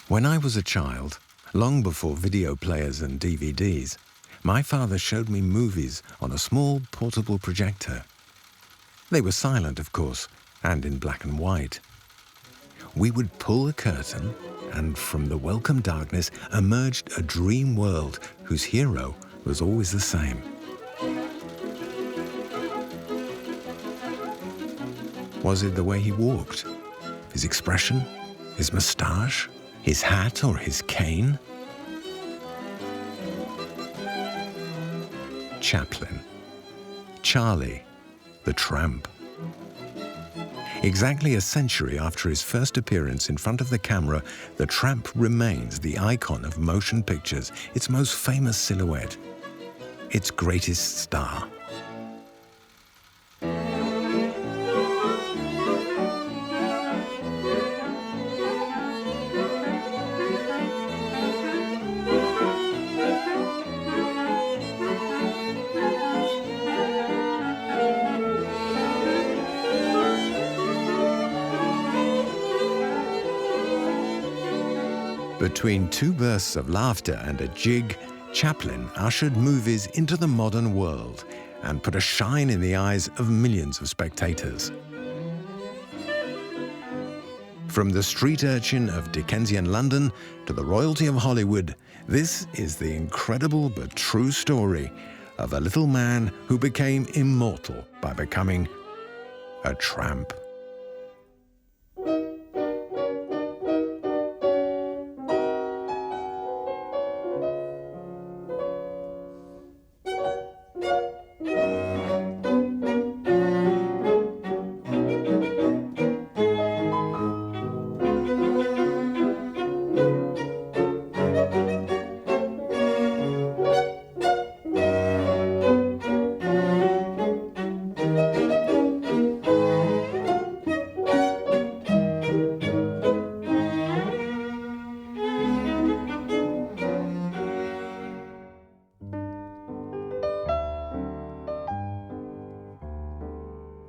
When I was a child, long before video players and DVDs, my father showed me movies on a small portable projector. They were silent, of course, and in black and white. We would pull a curtain, and from the welcome darkness emerged a dream world whose hero was always the same. Was it the way he walked? His expression? His moustache? His hat or his cane? Chaplin. Charlie, the tramp. Exactly a century after his first appearance in front of the camera, the tramp remains the icon of motion pictures, its most famous silhouette, its greatest star. Between two bursts of laughter and a jig, Chaplin ushered movies into the modern world and put a shine in the eyes of millions of spectators. From the street urchin of Dickensian London to the royalty of Hollywood, this is the incredible but true story of a little man who became immortal by becoming a tramp.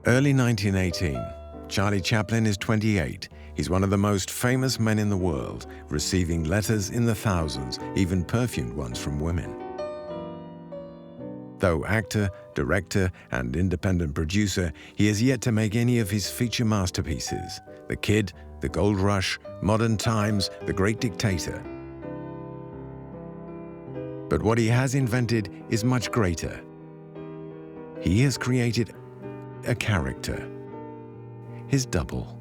Early 1918, Charlie Chaplin is 28. He's one of the most famous men in the world, receiving letters in the thousands, even perfumed ones from women. Though actor, director, and independent producer, he has yet to make any of his feature masterpieces: The Kid, The Gold Rush, Modern Times, The Great Dictator. But what he has invented is much greater. He has created a character, his double.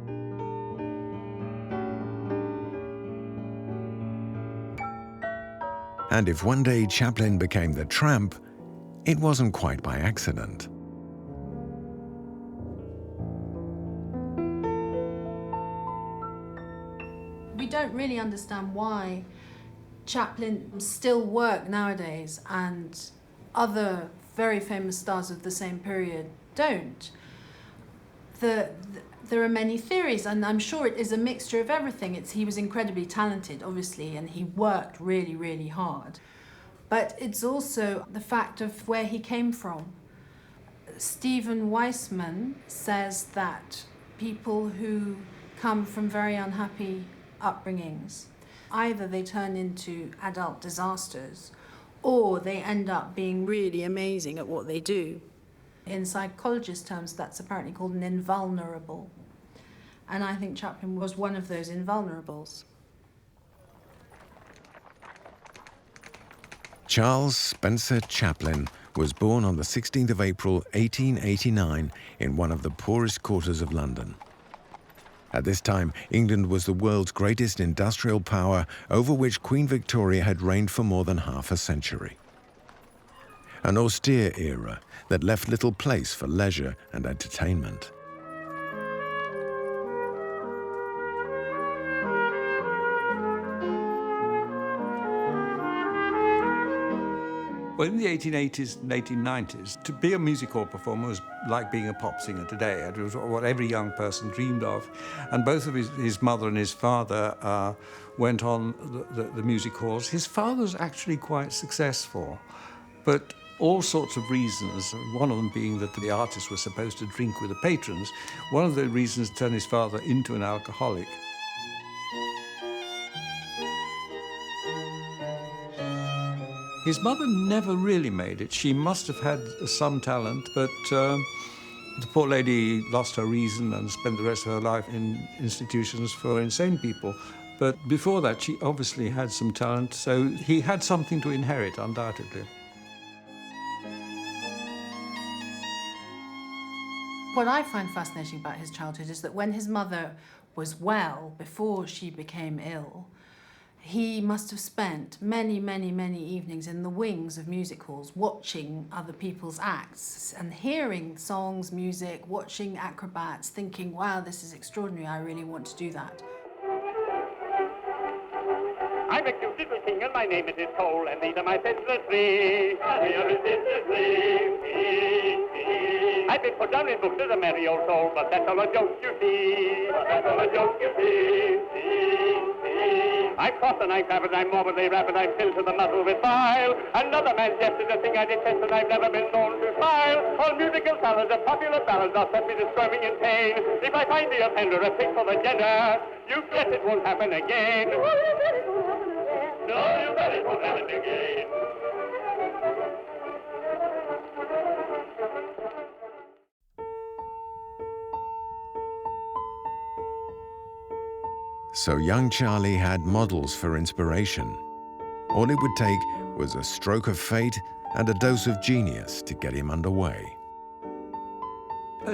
And if one day Chaplin became the tramp, it wasn't quite by accident. We don't really understand why Chaplin still work nowadays and other very famous stars of the same period don't. There are many theories, and I'm sure it is a mixture of everything. He was incredibly talented, obviously, and he worked really, really hard. But it's also the fact of where he came from. Stephen Weissman says that people who come from very unhappy upbringings, either they turn into adult disasters, or they end up being really amazing at what they do. In psychologist terms, that's apparently called an invulnerable. And I think Chaplin was one of those invulnerables. Charles Spencer Chaplin was born on the 16th of April, 1889, in one of the poorest quarters of London. At this time, England was the world's greatest industrial power, over which Queen Victoria had reigned for more than half a century. An austere era that left little place for leisure and entertainment. Well, in the 1880s and 1890s, to be a music hall performer was like being a pop singer today. It was what every young person dreamed of. And both of his mother and his father went on the music halls. His father was actually quite successful, but all sorts of reasons, one of them being that the artists were supposed to drink with the patrons. One of the reasons turned his father into an alcoholic. His mother never really made it. She must have had some talent, but the poor lady lost her reason and spent the rest of her life in institutions for insane people. But before that, she obviously had some talent, so he had something to inherit, undoubtedly. What I find fascinating about his childhood is that when his mother was well, before she became ill, he must have spent many, many, many evenings in the wings of music halls watching other people's acts and hearing songs, music, watching acrobats, thinking, wow, this is extraordinary, I really want to do that. I'm a cute little king and my name it is Cole, and these are my senseless three. I've been put down in books as a merry old soul, but that's all a joke, you see. I've crossed the night rabbit, I'm morbidly rapid, I'm filled to the muzzle with bile. Another man's jest is a thing I detest, and I've never been known to smile. All musical salads and popular ballads are set me to squirming in pain. If I find the offender a pig for the gender, you bet it won't happen again. No, you bet it won't happen again. So young Charlie had models for inspiration. All it would take was a stroke of fate and a dose of genius to get him underway.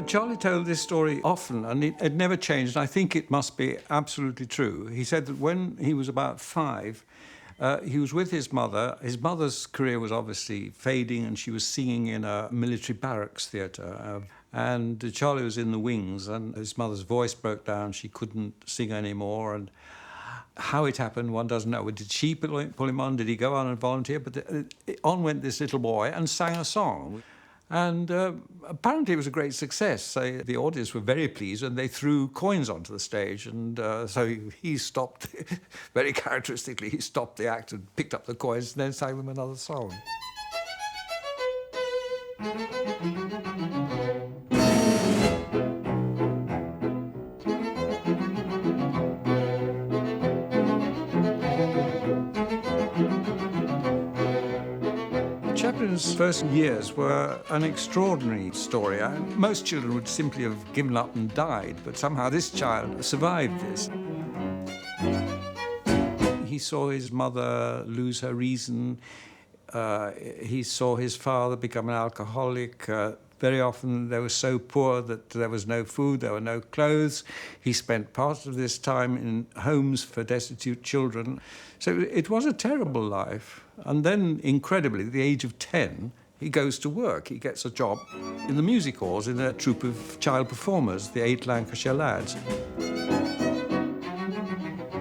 Charlie told this story often, and it never changed. I think it must be absolutely true. He said that when he was about 5, he was with his mother. His mother's career was obviously fading, and she was singing in a military barracks theatre. And Charlie was in the wings, and his mother's voice broke down. She couldn't sing anymore. And how it happened, one doesn't know. Did she pull him on? Did he go on and volunteer? But on went this little boy and sang a song. And apparently it was a great success. So the audience were very pleased, and they threw coins onto the stage. And so he stopped, very characteristically, he stopped the act and picked up the coins and then sang them another song. Chaplin's first years were an extraordinary story. Most children would simply have given up and died, but somehow this child survived this. He saw his mother lose her reason. He saw his father become an alcoholic. Very often they were so poor that there was no food, there were no clothes. He spent part of this time in homes for destitute children. So it was a terrible life. And then, incredibly, at the age of 10, he goes to work. He gets a job in the music halls in a troupe of child performers, the 8 Lancashire Lads.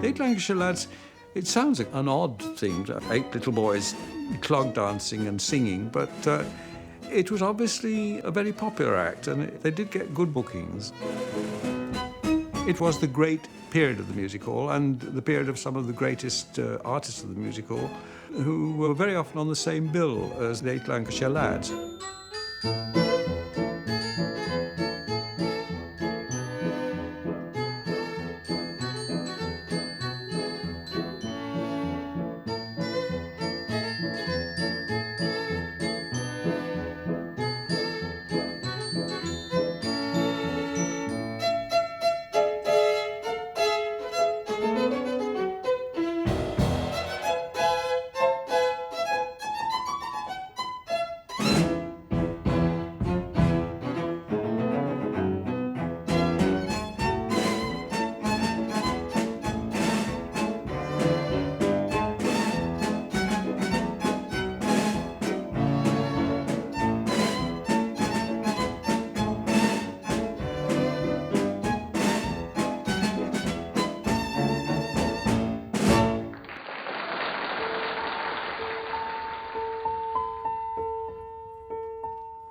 The 8 Lancashire Lads, it sounds like an odd thing, 8 little boys clog dancing and singing, but it was obviously a very popular act, and they did get good bookings. It was the great period of the music hall and the period of some of the greatest artists of the music hall, who were very often on the same bill as the 8 Lancashire Lads.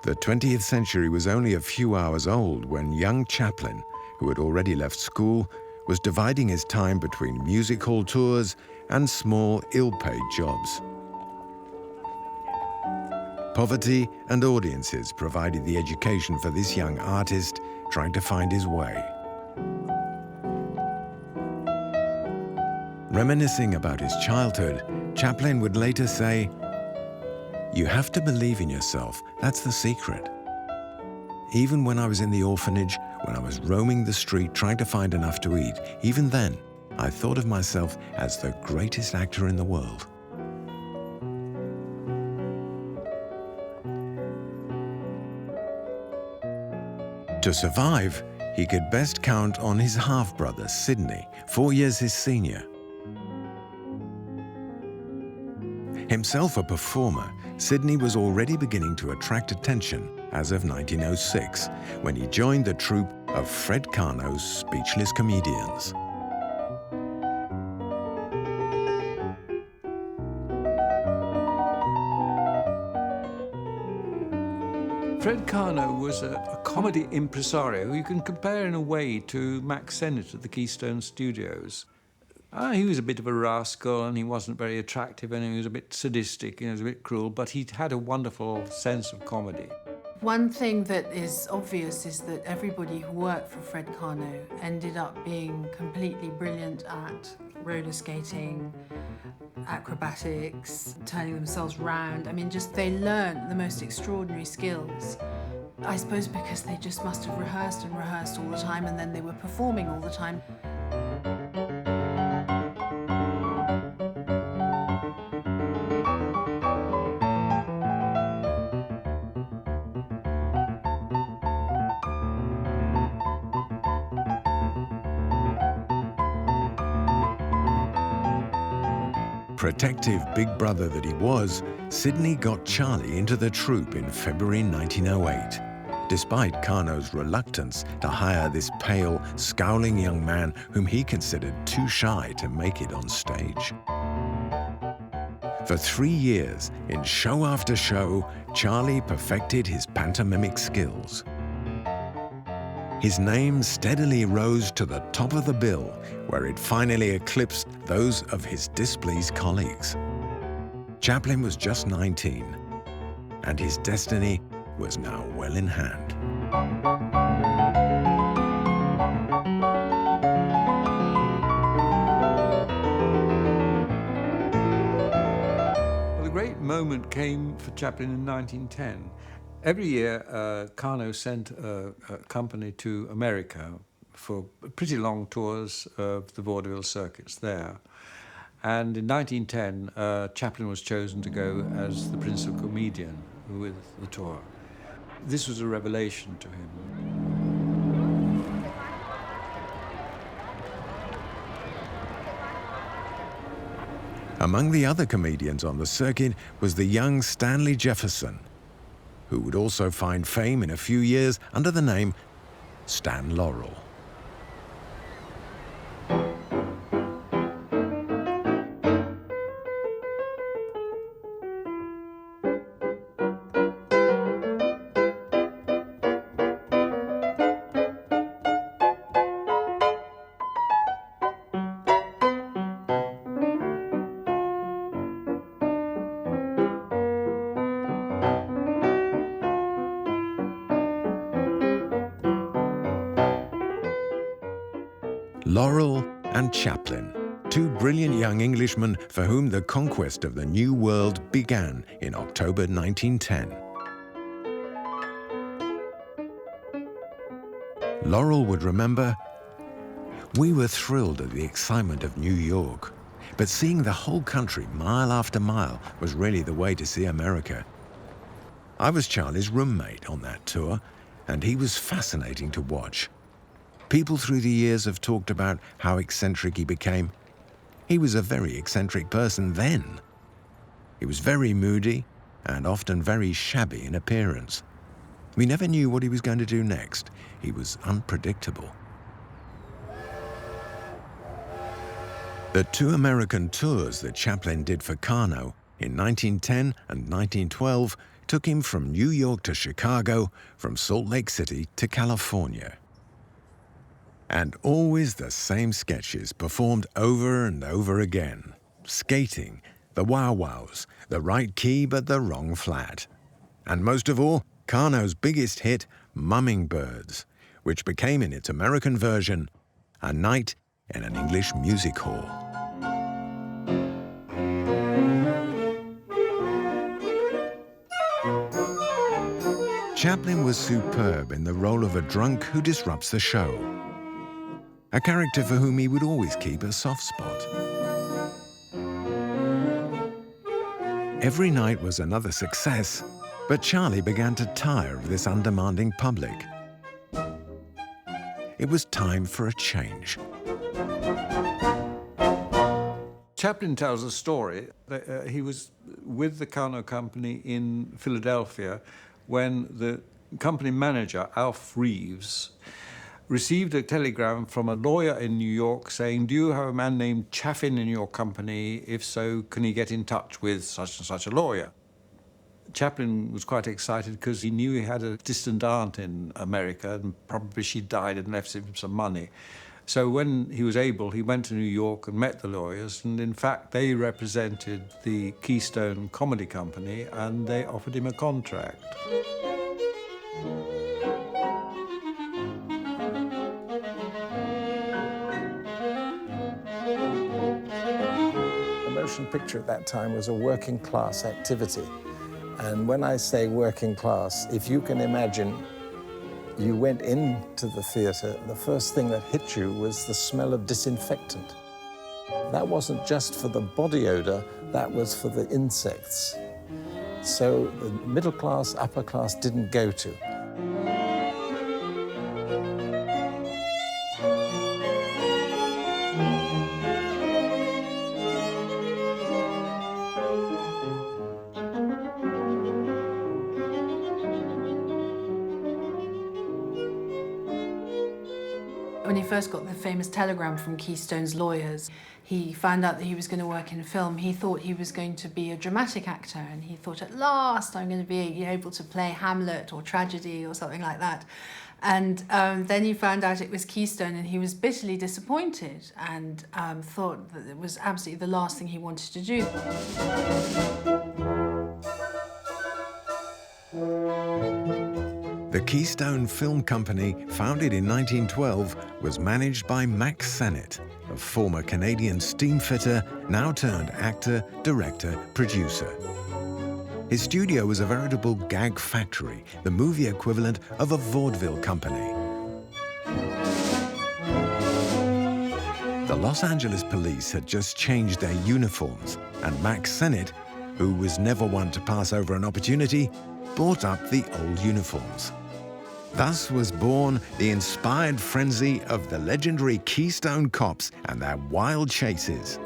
The 20th century was only a few hours old when young Chaplin, who had already left school, was dividing his time between music hall tours and small, ill-paid jobs. Poverty and audiences provided the education for this young artist trying to find his way. Reminiscing about his childhood, Chaplin would later say, You have to believe in yourself. That's the secret. Even when I was in the orphanage, when I was roaming the street trying to find enough to eat, even then, I thought of myself as the greatest actor in the world. To survive, he could best count on his half-brother, Sidney, 4 years his senior. Himself a performer, Sidney was already beginning to attract attention as of 1906, when he joined the troupe of Fred Karno's Speechless Comedians. Fred Karno was a comedy impresario who you can compare in a way to Max Sennett at the Keystone Studios. He was a bit of a rascal, and he wasn't very attractive, and he was a bit sadistic, and he was a bit cruel, but he had a wonderful sense of comedy. One thing that is obvious is that everybody who worked for Fred Karno ended up being completely brilliant at roller skating, acrobatics, turning themselves round. I mean, just they learned the most extraordinary skills. I suppose because they just must have rehearsed and rehearsed all the time, and then they were performing all the time. Protective big brother that he was, Sidney got Charlie into the troupe in February 1908, despite Karno's reluctance to hire this pale, scowling young man whom he considered too shy to make it on stage. For 3 years, in show after show, Charlie perfected his pantomimic skills. His name steadily rose to the top of the bill, where it finally eclipsed those of his displeased colleagues. Chaplin was just 19, and his destiny was now well in hand. Well, the great moment came for Chaplin in 1910. Every year, Karno sent a company to America for pretty long tours of the vaudeville circuits there. And in 1910, Chaplin was chosen to go as the principal comedian with the tour. This was a revelation to him. Among the other comedians on the circuit was the young Stanley Jefferson, who would also find fame in a few years under the name Stan Laurel. Laurel and Chaplin, two brilliant young Englishmen for whom the conquest of the New World began in October 1910. Laurel would remember, "We were thrilled at the excitement of New York, but seeing the whole country mile after mile was really the way to see America. I was Charlie's roommate on that tour, and he was fascinating to watch. People through the years have talked about how eccentric he became. He was a very eccentric person then. He was very moody and often very shabby in appearance. We never knew what he was going to do next. He was unpredictable." The 2 American tours that Chaplin did for Karno in 1910 and 1912 took him from New York to Chicago, from Salt Lake City to California. And always the same sketches performed over and over again. Skating, the wow-wows, the right key but the wrong flat. And most of all, Karno's biggest hit, Mumming Birds, which became in its American version, A Night in an English Music Hall. Chaplin was superb in the role of a drunk who disrupts the show, a character for whom he would always keep a soft spot. Every night was another success, but Charlie began to tire of this undemanding public. It was time for a change. Chaplin tells a story that he was with the Carno Company in Philadelphia when the company manager, Alf Reeves, received a telegram from a lawyer in New York saying, "Do you have a man named Chaplin in your company? If so, can he get in touch with such and such a lawyer?" Chaplin was quite excited because he knew he had a distant aunt in America and probably she died and left him some money. So when he was able, he went to New York and met the lawyers, and in fact they represented the Keystone Comedy Company and they offered him a contract. The motion picture at that time was a working class activity. And when I say working class, if you can imagine you went into the theatre, the first thing that hit you was the smell of disinfectant. That wasn't just for the body odour, that was for the insects. So the middle class, upper class didn't go to. When he first got the famous telegram from Keystone's lawyers, he found out that he was going to work in film. He thought he was going to be a dramatic actor, and he thought, at last I'm going to be able to play Hamlet or tragedy or something like that. And then he found out it was Keystone, and he was bitterly disappointed and thought that it was absolutely the last thing he wanted to do. The Keystone Film Company, founded in 1912, was managed by Max Sennett, a former Canadian steamfitter, now turned actor, director, producer. His studio was a veritable gag factory, the movie equivalent of a vaudeville company. The Los Angeles police had just changed their uniforms, and Max Sennett, who was never one to pass over an opportunity, bought up the old uniforms. Thus was born the inspired frenzy of the legendary Keystone Cops and their wild chases.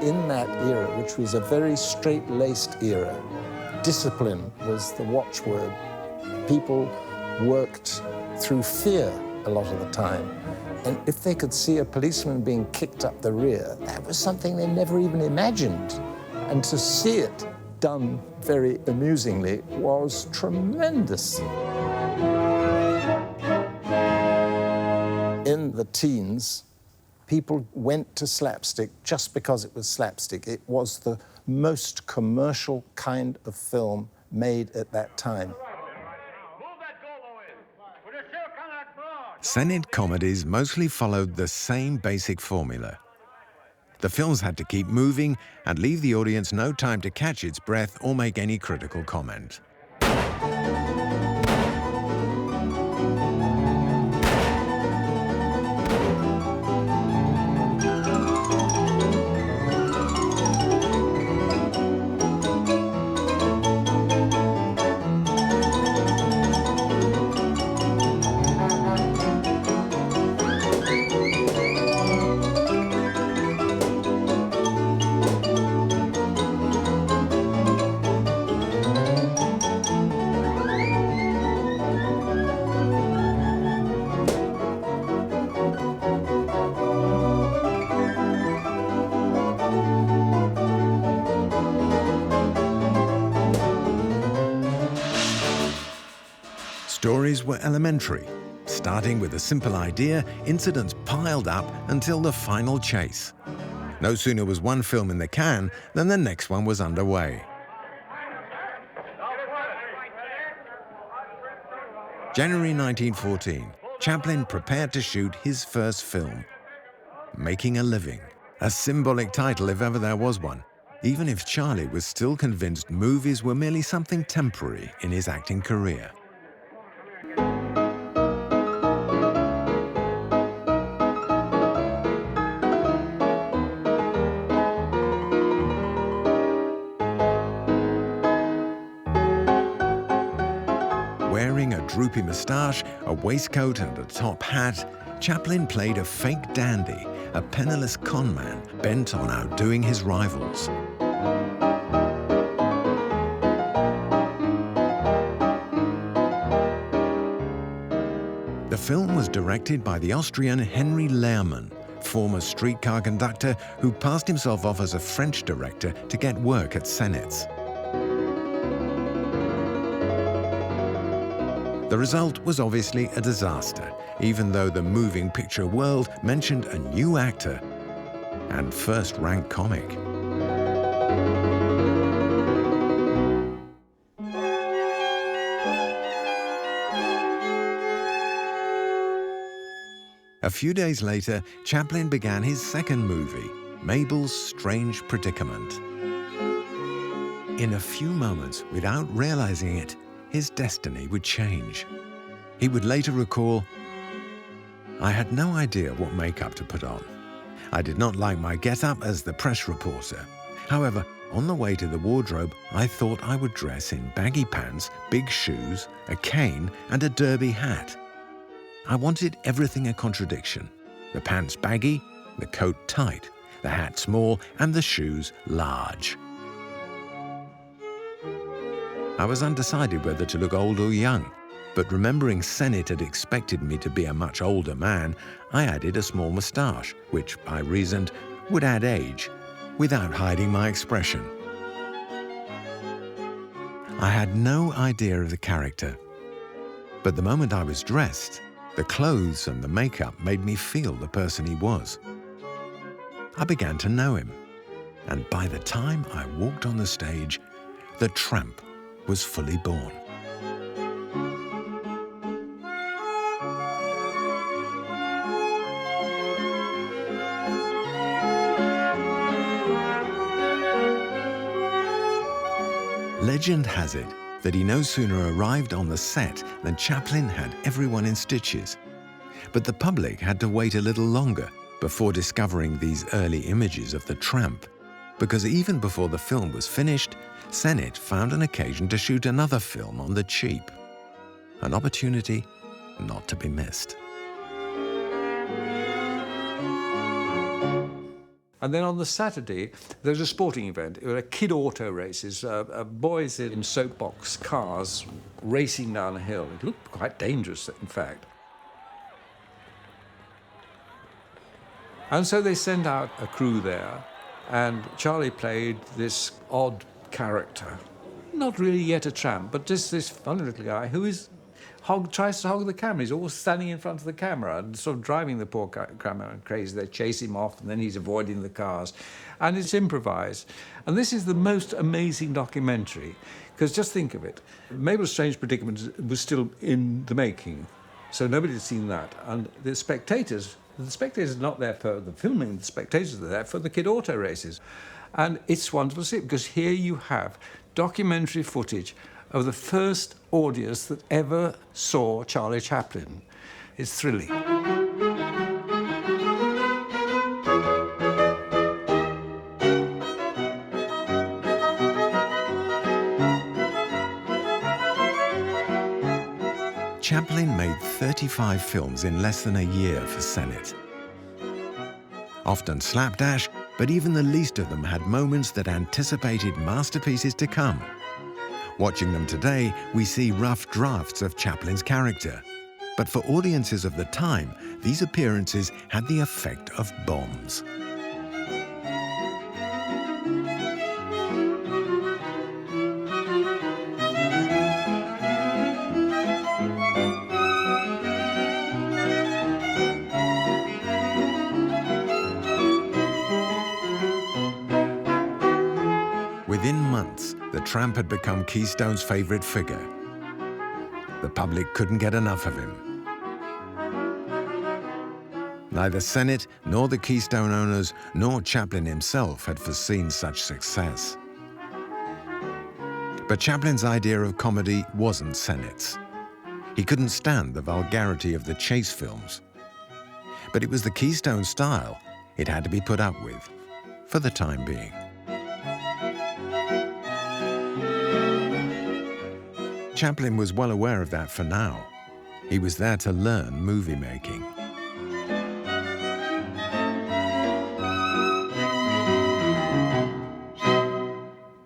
In that era, which was a very straight-laced era, discipline was the watchword. People worked through fear a lot of the time. And if they could see a policeman being kicked up the rear, that was something they never even imagined. And to see it done very amusingly was tremendous. In the teens, people went to slapstick just because it was slapstick. It was the most commercial kind of film made at that time. Sennett comedies mostly followed the same basic formula. The films had to keep moving and leave the audience no time to catch its breath or make any critical comment. Stories were elementary. Starting with a simple idea, incidents piled up until the final chase. No sooner was one film in the can than the next one was underway. January 1914, Chaplin prepared to shoot his first film, Making a Living, a symbolic title if ever there was one, even if Charlie was still convinced movies were merely something temporary in his acting career. Wearing a droopy moustache, a waistcoat and a top hat, Chaplin played a fake dandy, a penniless conman bent on outdoing his rivals. The film was directed by the Austrian Henry Lehrmann, former streetcar conductor who passed himself off as a French director to get work at Senitz. The result was obviously a disaster, even though the moving picture world mentioned a new actor and first-rank comic. A few days later, Chaplin began his second movie, Mabel's Strange Predicament. In a few moments, without realizing it, his destiny would change. He would later recall, "I had no idea what makeup to put on. I did not like my get-up as the press reporter. However, on the way to the wardrobe, I thought I would dress in baggy pants, big shoes, a cane, and a derby hat. I wanted everything a contradiction. The pants baggy, the coat tight, the hat small, and the shoes large. I was undecided whether to look old or young, but remembering Senate had expected me to be a much older man, I added a small moustache, which, I reasoned, would add age, without hiding my expression. I had no idea of the character, but the moment I was dressed, the clothes and the makeup made me feel the person he was. I began to know him, and by the time I walked on the stage, the tramp was fully born." Legend has it that he no sooner arrived on the set than Chaplin had everyone in stitches. But the public had to wait a little longer before discovering these early images of the tramp, because even before the film was finished, Senate found an occasion to shoot another film on the cheap. An opportunity not to be missed. And then on the Saturday, there was a sporting event. It was a kid auto races, boys in soapbox cars racing down a hill. It looked quite dangerous, in fact. And so they sent out a crew there, and Charlie played this odd character. Not really yet a tramp, but just this funny little guy who tries to hog the camera. He's always standing in front of the camera and sort of driving the poor cameraman crazy. They chase him off, and then he's avoiding the cars. And it's improvised. And this is the most amazing documentary, because just think of it. Mabel's Strange Predicament was still in the making, so nobody had seen that. And the spectators are not there for the filming, the spectators are there for the kid auto races. And it's wonderful to see, because here you have documentary footage of the first audience that ever saw Charlie Chaplin. It's thrilling. Chaplin made 35 films in less than a year for Senate. Often slapdash, but even the least of them had moments that anticipated masterpieces to come. Watching them today, we see rough drafts of Chaplin's character. But for audiences of the time, these appearances had the effect of bombs. Within months, the tramp had become Keystone's favorite figure. The public couldn't get enough of him. Neither Senate nor the Keystone owners nor Chaplin himself had foreseen such success. But Chaplin's idea of comedy wasn't Sennett's. He couldn't stand the vulgarity of the chase films. But it was the Keystone style it had to be put up with, for the time being. Chaplin was well aware of that for now. He was there to learn movie making.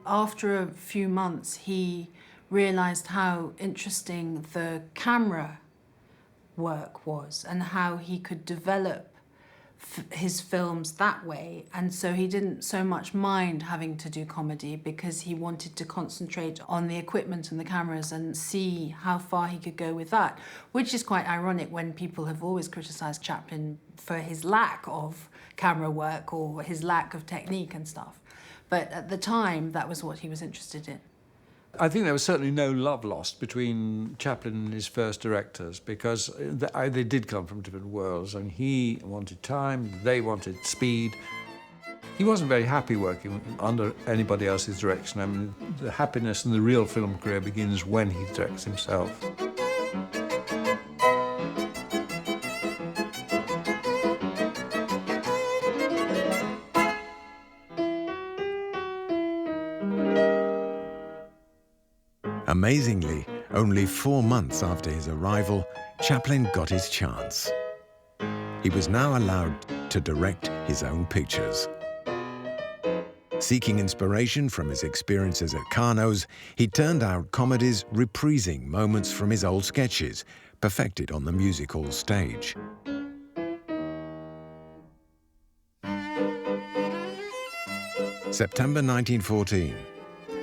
After a few months, he realized how interesting the camera work was and how he could develop his films that way. And so he didn't so much mind having to do comedy because he wanted to concentrate on the equipment and the cameras and see how far he could go with that, which is quite ironic when people have always criticized Chaplin for his lack of camera work or his lack of technique and stuff. But at the time, that was what he was interested in. I think there was certainly no love lost between Chaplin and his first directors, because they did come from different worlds, and he wanted time, they wanted speed. He wasn't very happy working under anybody else's direction. I mean, the happiness in the real film career begins when he directs himself. Amazingly, only 4 months after his arrival, Chaplin got his chance. He was now allowed to direct his own pictures. Seeking inspiration from his experiences at Carnot's, he turned out comedies reprising moments from his old sketches, perfected on the music hall stage. September 1914.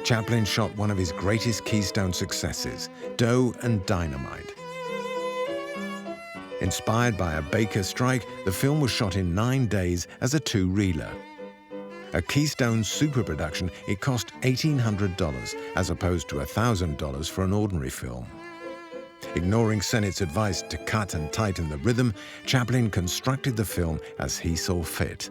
Chaplin shot one of his greatest Keystone successes, Dough and Dynamite. Inspired by a baker strike, the film was shot in 9 days as a 2-reeler. A Keystone super production, it cost $1,800 as opposed to $1,000 for an ordinary film. Ignoring Sennett's advice to cut and tighten the rhythm, Chaplin constructed the film as he saw fit.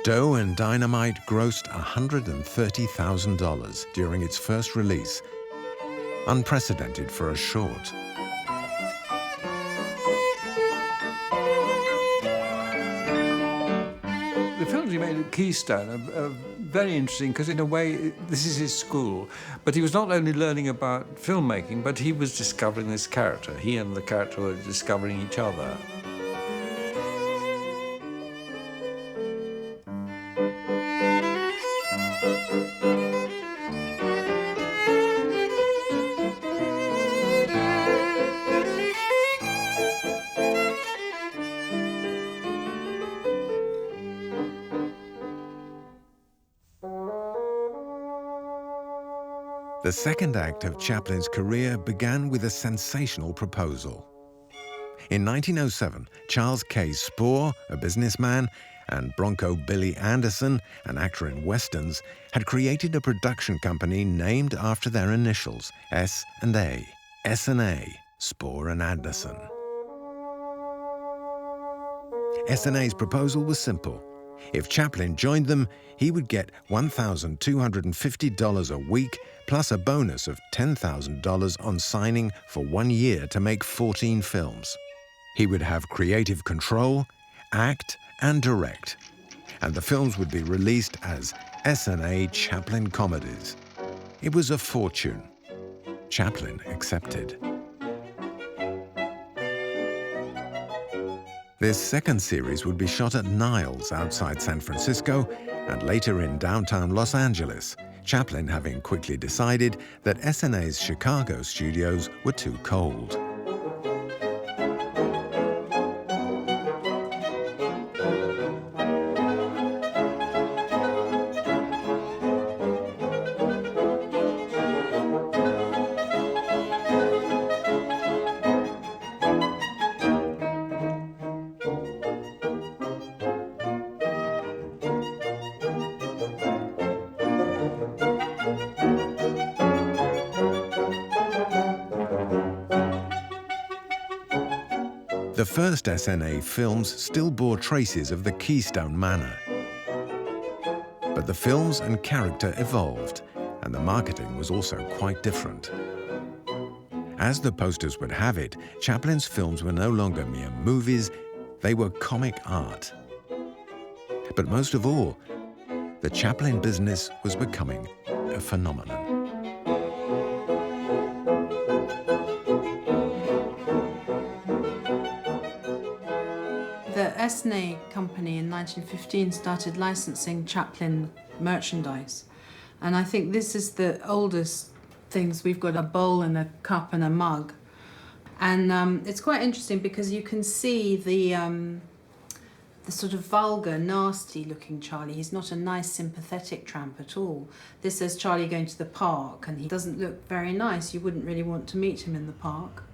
Dough and Dynamite grossed $130,000 during its first release, unprecedented for a short. The films he made at Keystone are very interesting because, in a way, this is his school. But he was not only learning about filmmaking, but he was discovering this character. He and the character were discovering each other. The second act of Chaplin's career began with a sensational proposal. In 1907, Charles K. Spoor, a businessman, and Bronco Billy Anderson, an actor in westerns, had created a production company named after their initials, S&A. S&A, Spoor and Anderson. S&A's proposal was simple. If Chaplin joined them, he would get $1,250 a week, plus a bonus of $10,000 on signing for 1 year to make 14 films. He would have creative control, act, and direct, and the films would be released as S&A Chaplin comedies. It was a fortune. Chaplin accepted. This second series would be shot at Niles outside San Francisco and later in downtown Los Angeles, Chaplin having quickly decided that S&A's Chicago studios were too cold. The first SNA films still bore traces of the Keystone manner. But the films and character evolved, and the marketing was also quite different. As the posters would have it, Chaplin's films were no longer mere movies, they were comic art. But most of all, the Chaplin business was becoming a phenomenon. The SNA company in 1915 started licensing Chaplin merchandise. And I think this is the oldest things. We've got a bowl and a cup and a mug. And it's quite interesting because you can see the sort of vulgar, nasty-looking Charlie. He's not a nice, sympathetic tramp at all. This says Charlie going to the park, and he doesn't look very nice. You wouldn't really want to meet him in the park.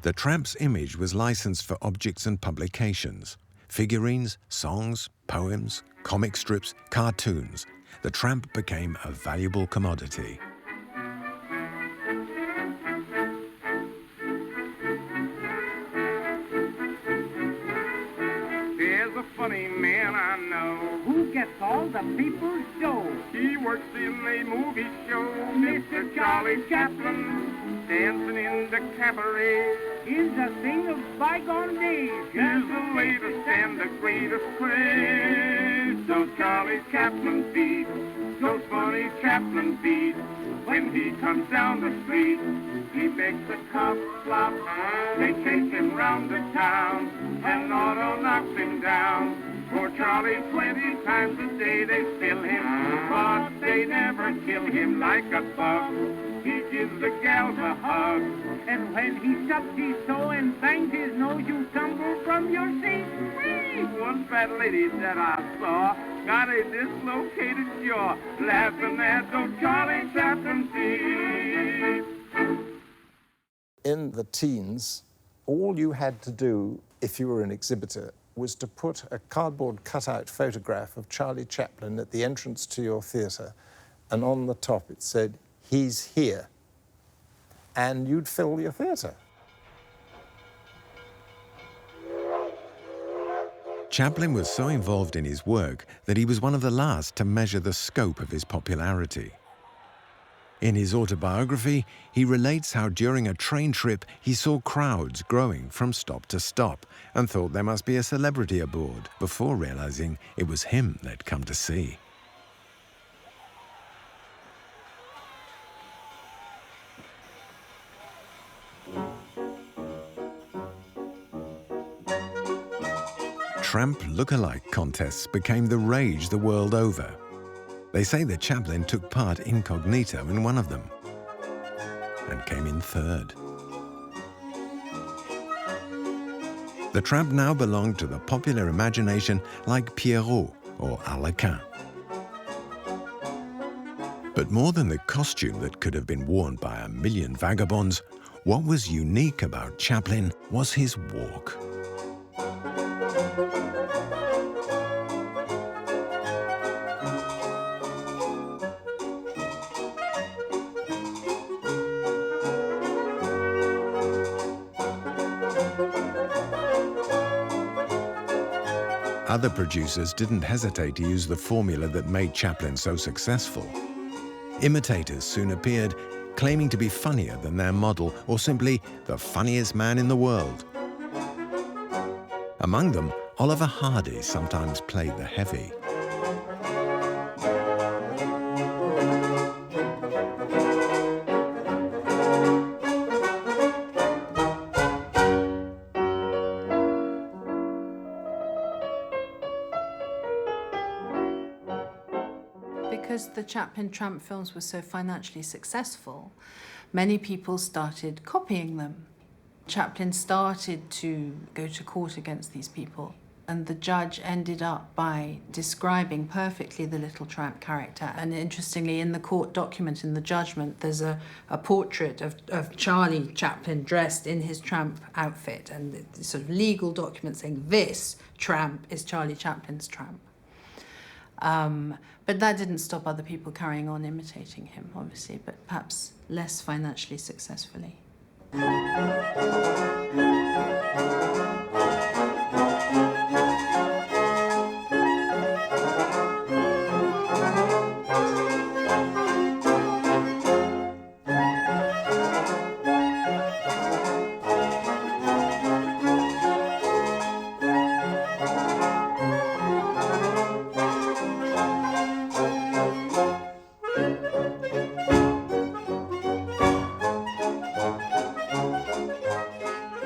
The tramp's image was licensed for objects and publications, figurines, songs, poems, comic strips, cartoons. The tramp became a valuable commodity. There's a funny man I know who gets all the people's dough. He works in a movie show, Mr. Charlie Chaplin, dancing in the cabaret is a thing of bygone days. He's the latest and the greatest craze. Those Charlie Chaplin feet, those funny Chaplin feet. When he comes down the street, he makes the cops flop. They chase him round the town, and auto knocks him down. Poor Charlie, 20 times a day they spill him, but they never kill him like a bug. He gives the gals a hug, and when he stubs his toe and bangs his nose, you tumble from your seat. Whee! One fat lady that I saw got a dislocated jaw, laughing at those Charlie Chaplin feet. In the teens, all you had to do, if you were an exhibitor, was to put a cardboard cutout photograph of Charlie Chaplin at the entrance to your theatre, and on the top it said, "He's here," and you'd fill your theatre. Chaplin was so involved in his work that he was one of the last to measure the scope of his popularity. In his autobiography, he relates how during a train trip he saw crowds growing from stop to stop and thought there must be a celebrity aboard before realizing it was him they'd come to see. Tramp look-alike contests became the rage the world over. They say that Chaplin took part incognito in one of them and came in third. The tramp now belonged to the popular imagination like Pierrot or Arlequin. But more than the costume that could have been worn by a million vagabonds, what was unique about Chaplin was his walk. Other producers didn't hesitate to use the formula that made Chaplin so successful. Imitators soon appeared, claiming to be funnier than their model or simply the funniest man in the world. Among them, Oliver Hardy sometimes played the heavy. Because the Chaplin tramp films were so financially successful, many people started copying them. Chaplin started to go to court against these people, and the judge ended up by describing perfectly the little tramp character. And interestingly, in the court document, in the judgment, there's a portrait of Charlie Chaplin dressed in his tramp outfit, and the sort of legal document saying this tramp is Charlie Chaplin's tramp. But that didn't stop other people carrying on imitating him, obviously, but perhaps less financially successfully.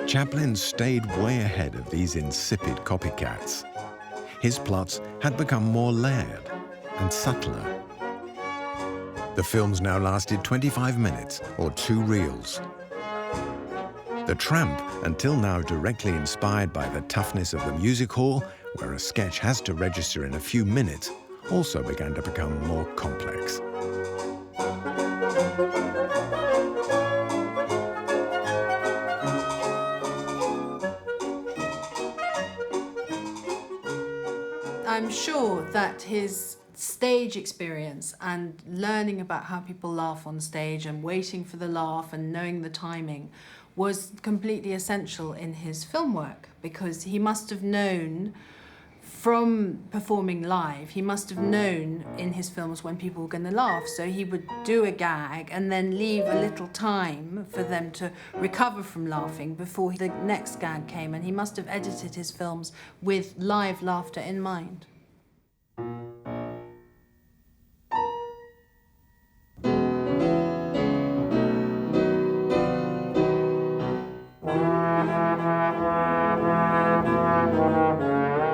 Chaplin stayed way ahead of these insipid copycats. His plots had become more layered and subtler. The films now lasted 25 minutes or 2 reels. The Tramp, until now directly inspired by the toughness of the music hall, where a sketch has to register in a few minutes, also began to become more complex. I'm sure that his stage experience and learning about how people laugh on stage and waiting for the laugh and knowing the timing was completely essential in his film work, because he must have known from performing live, he must have known in his films when people were going to laugh. So he would do a gag and then leave a little time for them to recover from laughing before the next gag came. And he must have edited his films with live laughter in mind.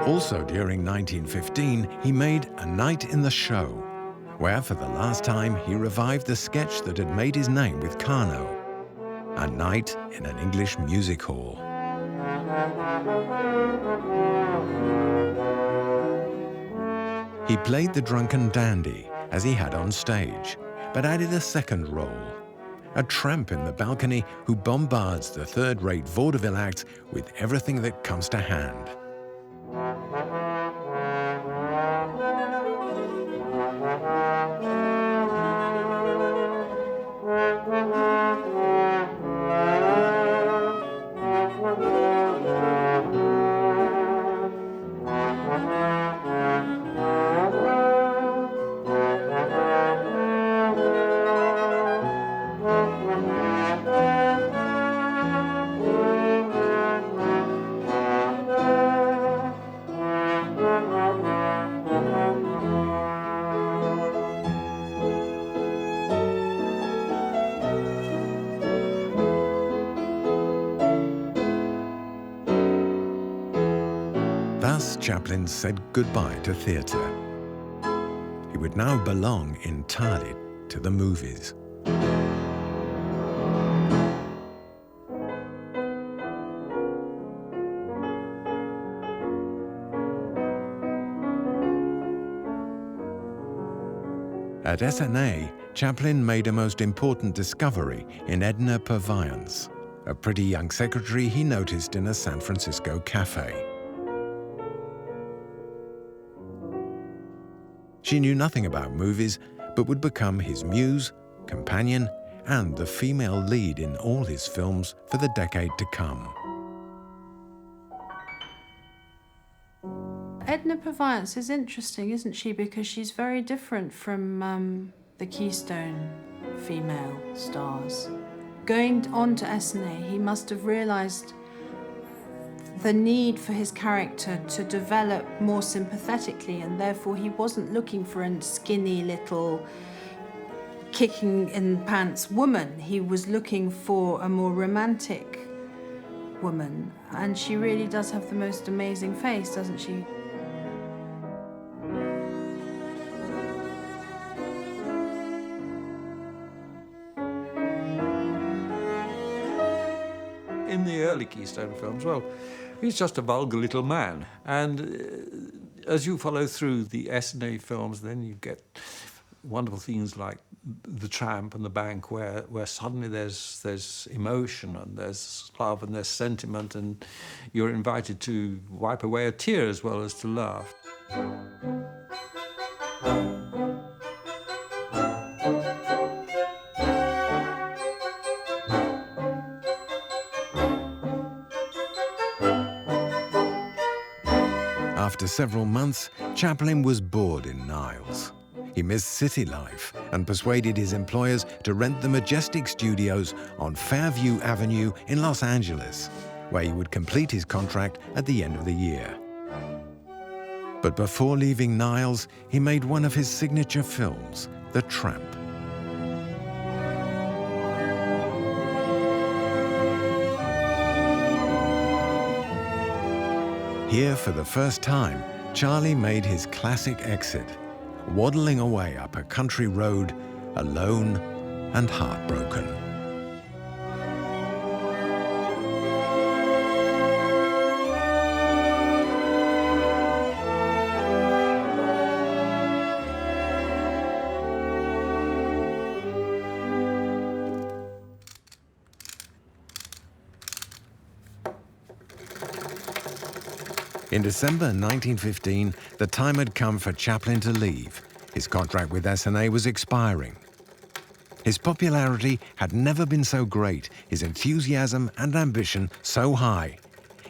Also during 1915, he made A Night in the Show, where for the last time he revived the sketch that had made his name with Carnot, A Night in an English Music Hall. He played the drunken dandy, as he had on stage, but added a second role, a tramp in the balcony who bombards the third-rate vaudeville act with everything that comes to hand. Thus, Chaplin said goodbye to theatre. He would now belong entirely to the movies. At SNA, Chaplin made a most important discovery in Edna Purviance, a pretty young secretary he noticed in a San Francisco cafe. She knew nothing about movies, but would become his muse, companion, and the female lead in all his films for the decade to come. Edna Purviance is interesting, isn't she? Because she's very different from the Keystone female stars. Going on to SNA, he must have realised the need for his character to develop more sympathetically, and therefore he wasn't looking for a skinny little kicking in pants woman. He was looking for a more romantic woman, and she really does have the most amazing face, doesn't she? In the early Keystone films, well, he's just a vulgar little man. And as you follow through the SNA films, then you get wonderful things like The Tramp and The Bank, where suddenly there's emotion and there's love and there's sentiment, and you're invited to wipe away a tear as well as to laugh. After several months, Chaplin was bored in Niles. He missed city life and persuaded his employers to rent the majestic studios on Fairview Avenue in Los Angeles, where he would complete his contract at the end of the year. But before leaving Niles, he made one of his signature films, The Tramp. Here, for the first time, Charlie made his classic exit, waddling away up a country road, alone and heartbroken. In December 1915, the time had come for Chaplin to leave. His contract with SNA was expiring. His popularity had never been so great, his enthusiasm and ambition so high.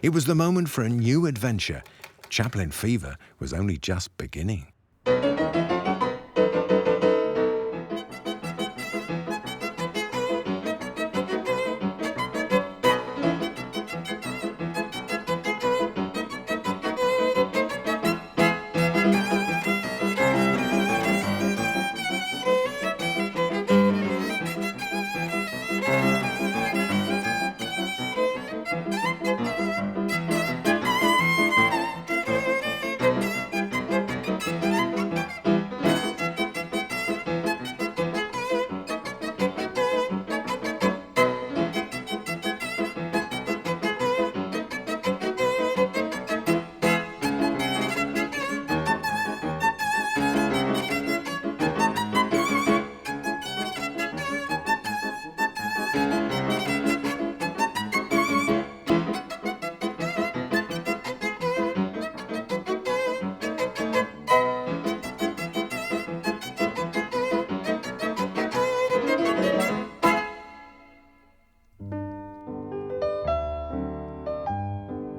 It was the moment for a new adventure. Chaplin fever was only just beginning.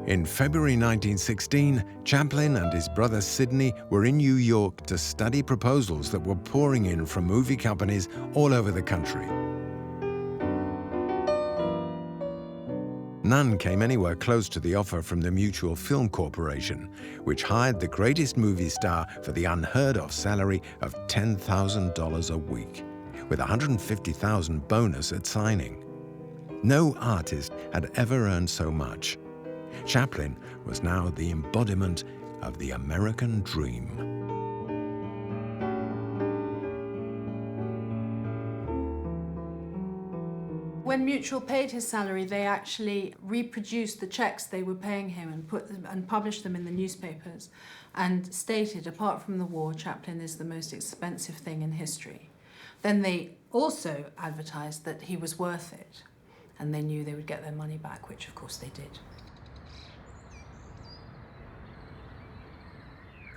In February 1916, Chaplin and his brother Sidney were in New York to study proposals that were pouring in from movie companies all over the country. None came anywhere close to the offer from the Mutual Film Corporation, which hired the greatest movie star for the unheard-of salary of $10,000 a week, with $150,000 bonus at signing. No artist had ever earned so much. Chaplin was now the embodiment of the American dream. When Mutual paid his salary, they actually reproduced the checks they were paying him and published them in the newspapers and stated, apart from the war, Chaplin is the most expensive thing in history. Then they also advertised that he was worth it, and they knew they would get their money back, which of course they did.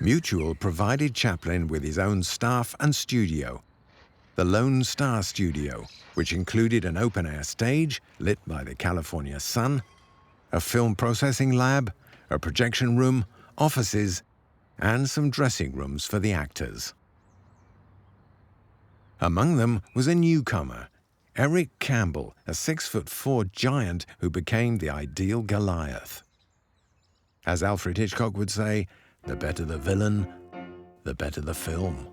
Mutual provided Chaplin with his own staff and studio, the Lone Star Studio, which included an open-air stage lit by the California sun, a film processing lab, a projection room, offices, and some dressing rooms for the actors. Among them was a newcomer, Eric Campbell, a 6'4" giant who became the ideal Goliath. As Alfred Hitchcock would say, the better the villain, the better the film.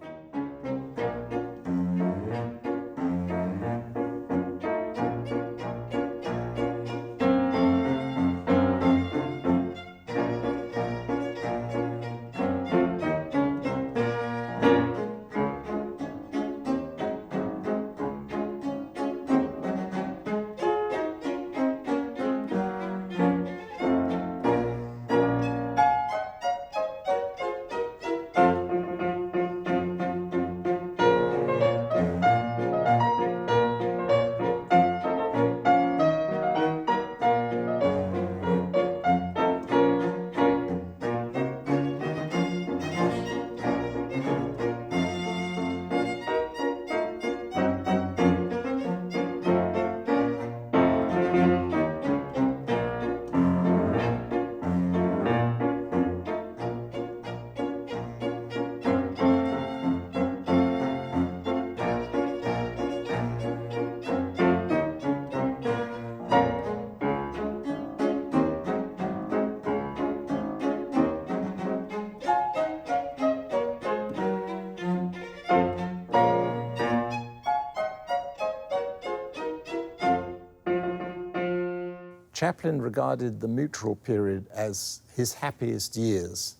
Chaplin regarded the mutual period as his happiest years.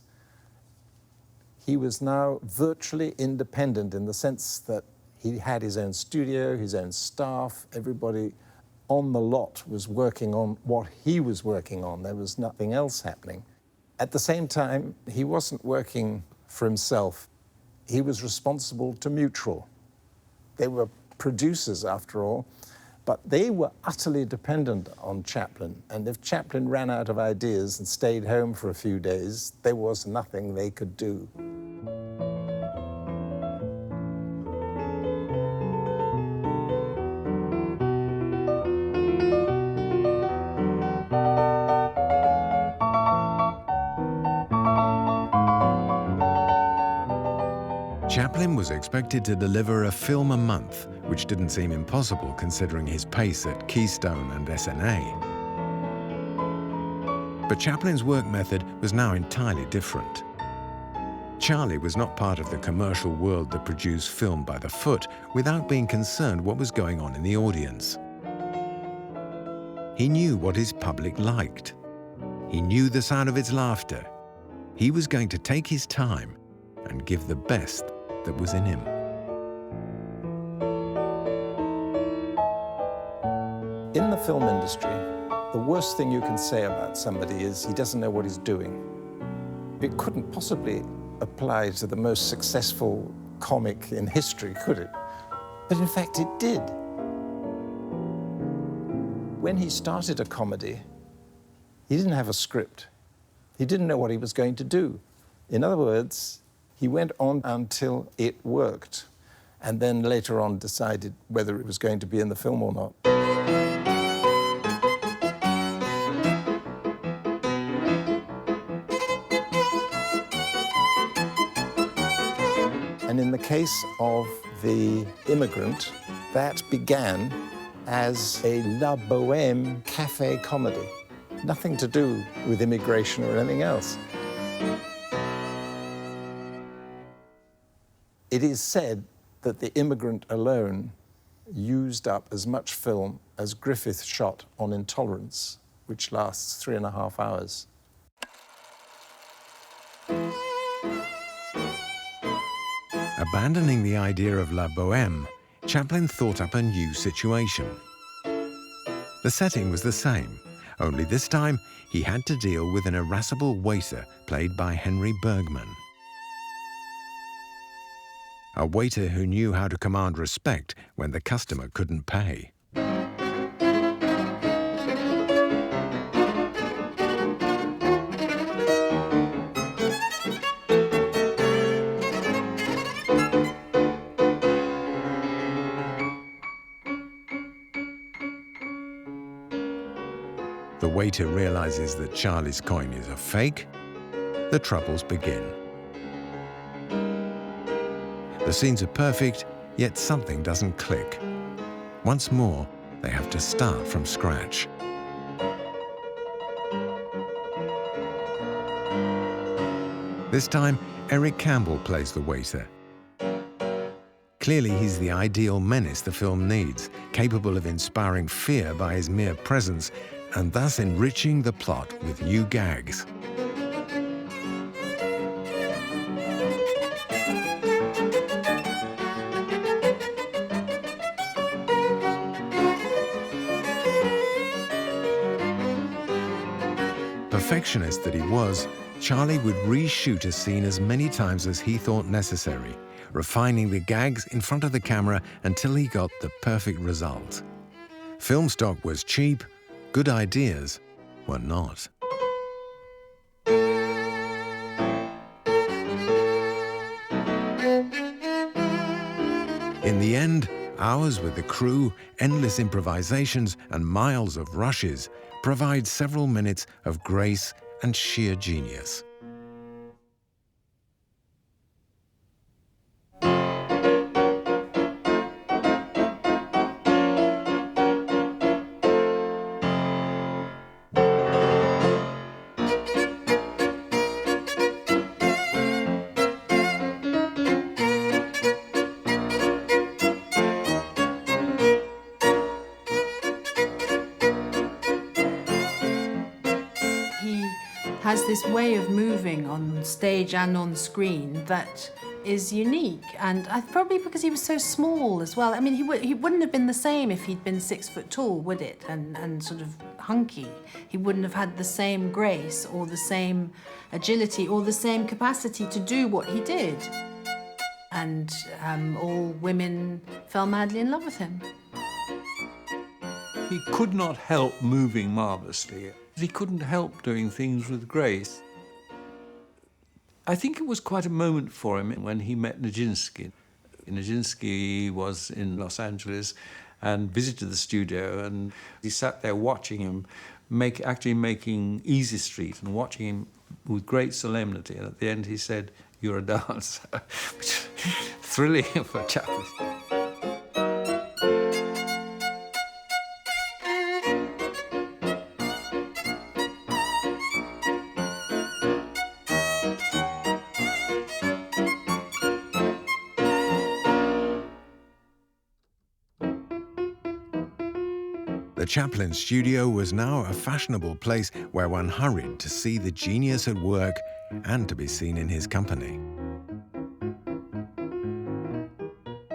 He was now virtually independent in the sense that he had his own studio, his own staff, everybody on the lot was working on what he was working on. There was nothing else happening. At the same time, he wasn't working for himself. He was responsible to Mutual. They were producers, after all, but they were utterly dependent on Chaplin. And if Chaplin ran out of ideas and stayed home for a few days, there was nothing they could do. Chaplin was expected to deliver a film a month, which didn't seem impossible considering his pace at Keystone and SNA. But Chaplin's work method was now entirely different. Charlie was not part of the commercial world that produced film by the foot without being concerned what was going on in the audience. He knew what his public liked. He knew the sound of its laughter. He was going to take his time and give the best that was in him. In the film industry, the worst thing you can say about somebody is he doesn't know what he's doing. It couldn't possibly apply to the most successful comic in history, could it? But in fact, it did. When he started a comedy, he didn't have a script. He didn't know what he was going to do. In other words, he went on until it worked, and then later on decided whether it was going to be in the film or not. And in the case of The Immigrant, that began as a La Bohème cafe comedy. Nothing to do with immigration or anything else. It is said that The Immigrant alone used up as much film as Griffith shot on Intolerance, which lasts 3.5 hours. Abandoning the idea of La Bohème, Chaplin thought up a new situation. The setting was the same, only this time he had to deal with an irascible waiter played by Henry Bergman. A waiter who knew how to command respect when the customer couldn't pay. The waiter realizes that Charlie's coin is a fake. The troubles begin. The scenes are perfect, yet something doesn't click. Once more, they have to start from scratch. This time, Eric Campbell plays the waiter. Clearly, he's the ideal menace the film needs, capable of inspiring fear by his mere presence, and thus enriching the plot with new gags. Perfectionist that he was, Charlie would reshoot a scene as many times as he thought necessary, refining the gags in front of the camera until he got the perfect result. Film stock was cheap, good ideas were not. In the end, hours with the crew, endless improvisations, and miles of rushes provide several minutes of grace and sheer genius. has this way of moving on stage and on screen that is unique, and probably because he was so small as well. I mean, he wouldn't have been the same if he'd been 6 foot tall, would it? And sort of hunky. He wouldn't have had the same grace or the same agility or the same capacity to do what he did. And all women fell madly in love with him. He could not help moving marvellously. He couldn't help doing things with grace. I think it was quite a moment for him when he met Nijinsky. Nijinsky was in Los Angeles and visited the studio, and he sat there watching him actually making Easy Street and watching him with great solemnity. And at the end he said, "You're a dancer," which is thrilling for Chaplin. The Chaplin studio was now a fashionable place where one hurried to see the genius at work and to be seen in his company.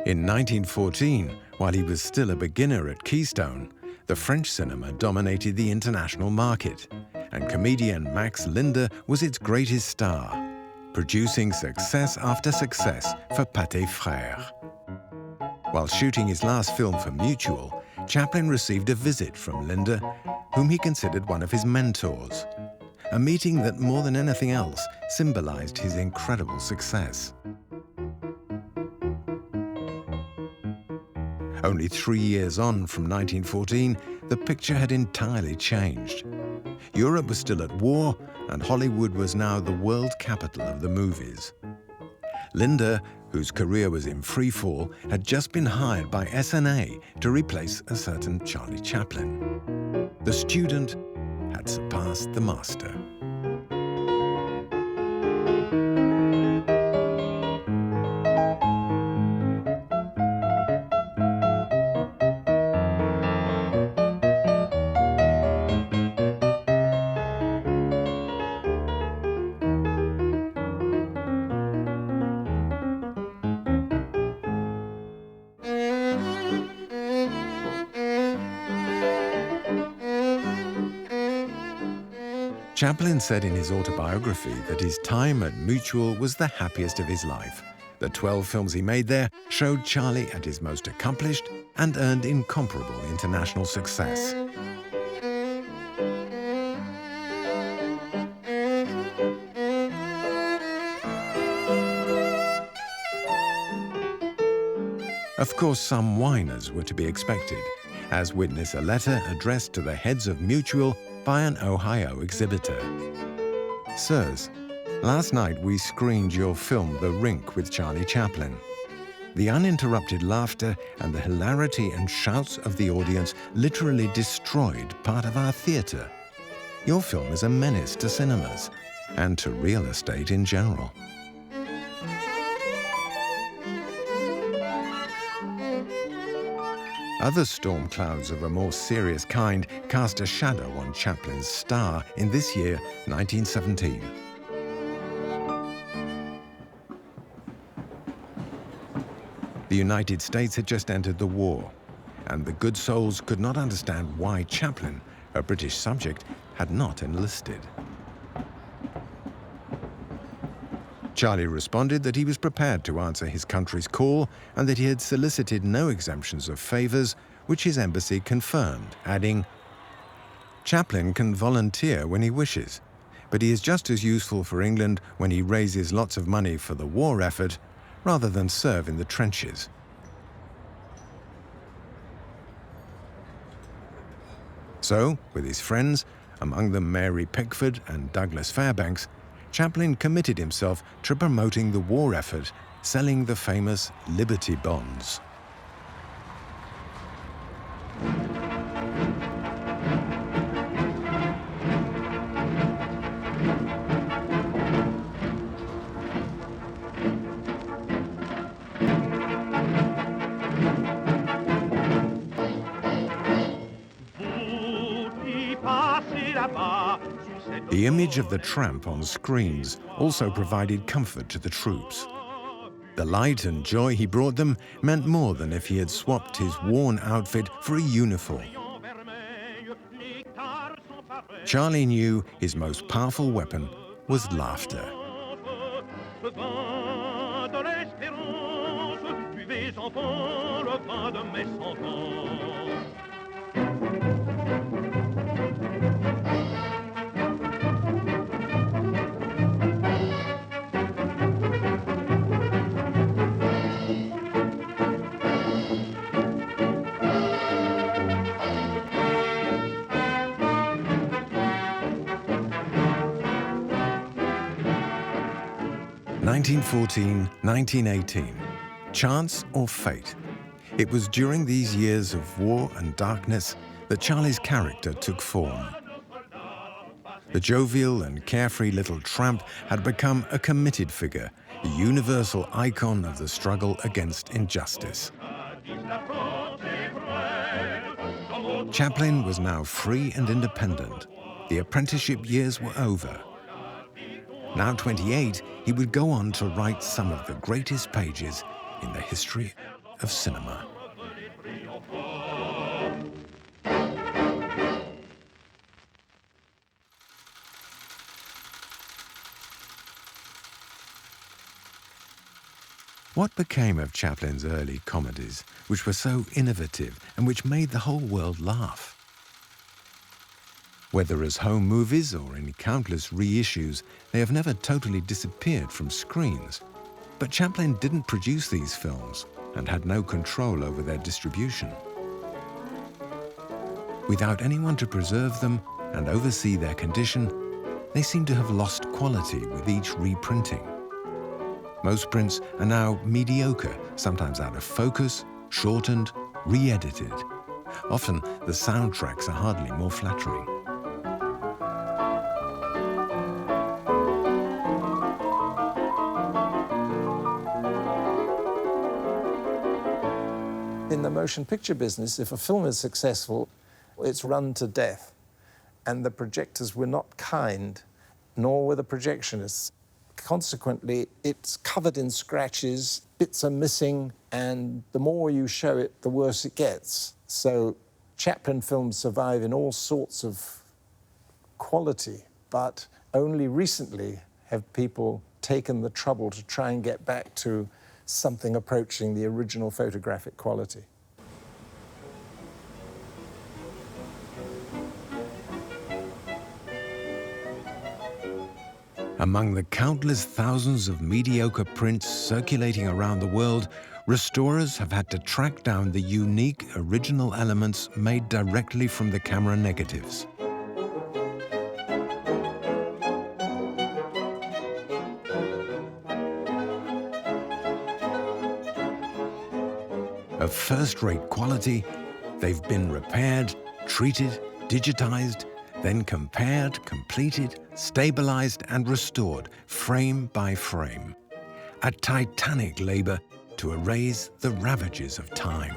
In 1914, while he was still a beginner at Keystone, the French cinema dominated the international market, and comedian Max Linder was its greatest star, producing success after success for Pathé Frères. While shooting his last film for Mutual, Chaplin received a visit from Linder, whom he considered one of his mentors, a meeting that more than anything else symbolized his incredible success. Only 3 years on from 1914, the picture had entirely changed. Europe was still at war, and Hollywood was now the world capital of the movies. Linder, whose career was in freefall, had just been hired by SNA to replace a certain Charlie Chaplin. The student had surpassed the master. Chaplin said in his autobiography that his time at Mutual was the happiest of his life. The 12 films he made there showed Charlie at his most accomplished and earned incomparable international success. Of course, some whiners were to be expected, as witness a letter addressed to the heads of Mutual by an Ohio exhibitor. Sirs, last night we screened your film The Rink with Charlie Chaplin. The uninterrupted laughter and the hilarity and shouts of the audience literally destroyed part of our theatre. Your film is a menace to cinemas and to real estate in general. Other storm clouds of a more serious kind cast a shadow on Chaplin's star in this year, 1917. The United States had just entered the war, and the good souls could not understand why Chaplin, a British subject, had not enlisted. Charlie responded that he was prepared to answer his country's call and that he had solicited no exemptions of favors, which his embassy confirmed, adding, "Chaplin can volunteer when he wishes, but he is just as useful for England when he raises lots of money for the war effort rather than serve in the trenches." So, with his friends, among them Mary Pickford and Douglas Fairbanks, Chaplin committed himself to promoting the war effort, selling the famous Liberty bonds. The image of the tramp on screens also provided comfort to the troops. The light and joy he brought them meant more than if he had swapped his worn outfit for a uniform. Charlie knew his most powerful weapon was laughter. 1914, 1918. Chance or fate? It was during these years of war and darkness that Charlie's character took form. The jovial and carefree little tramp had become a committed figure, a universal icon of the struggle against injustice. Chaplin was now free and independent. The apprenticeship years were over. Now 28, he would go on to write some of the greatest pages in the history of cinema. What became of Chaplin's early comedies, which were so innovative and which made the whole world laugh? Whether as home movies or in countless reissues, they have never totally disappeared from screens. But Chaplin didn't produce these films and had no control over their distribution. Without anyone to preserve them and oversee their condition, they seem to have lost quality with each reprinting. Most prints are now mediocre, sometimes out of focus, shortened, re-edited. Often, the soundtracks are hardly more flattering. In the motion picture business, if a film is successful, it's run to death. And the projectors were not kind, nor were the projectionists. Consequently, it's covered in scratches, bits are missing, and the more you show it, the worse it gets. So Chaplin films survive in all sorts of quality, but only recently have people taken the trouble to try and get back to something approaching the original photographic quality. Among the countless thousands of mediocre prints circulating around the world, restorers have had to track down the unique original elements made directly from the camera negatives. Of first-rate quality, they've been repaired, treated, digitized, then compared, completed, stabilized and restored frame by frame. A titanic labor to erase the ravages of time.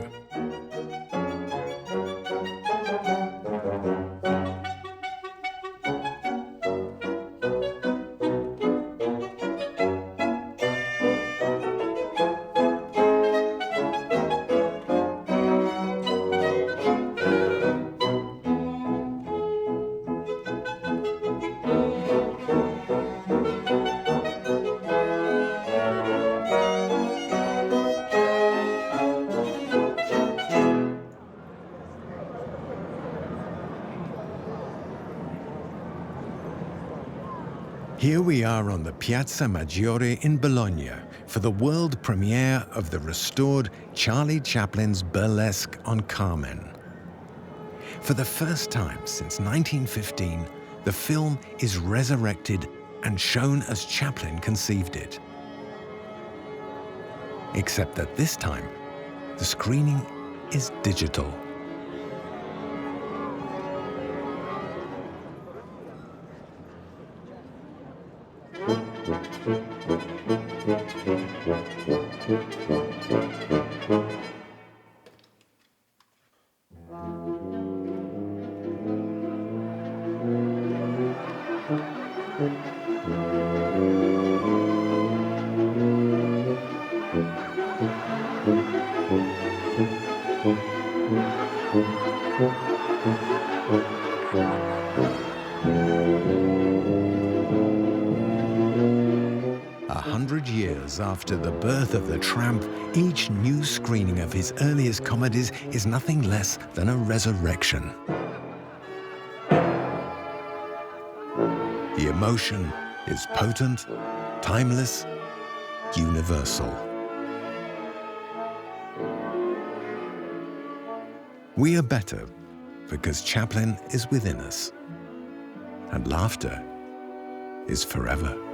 Here we are on the Piazza Maggiore in Bologna for the world premiere of the restored Charlie Chaplin's burlesque on Carmen. For the first time since 1915, the film is resurrected and shown as Chaplin conceived it. Except that this time, the screening is digital. 100 years after the birth of the tramp, each new screening of his earliest comedies is nothing less than a resurrection. The emotion is potent, timeless, universal. We are better because Chaplin is within us, and laughter is forever.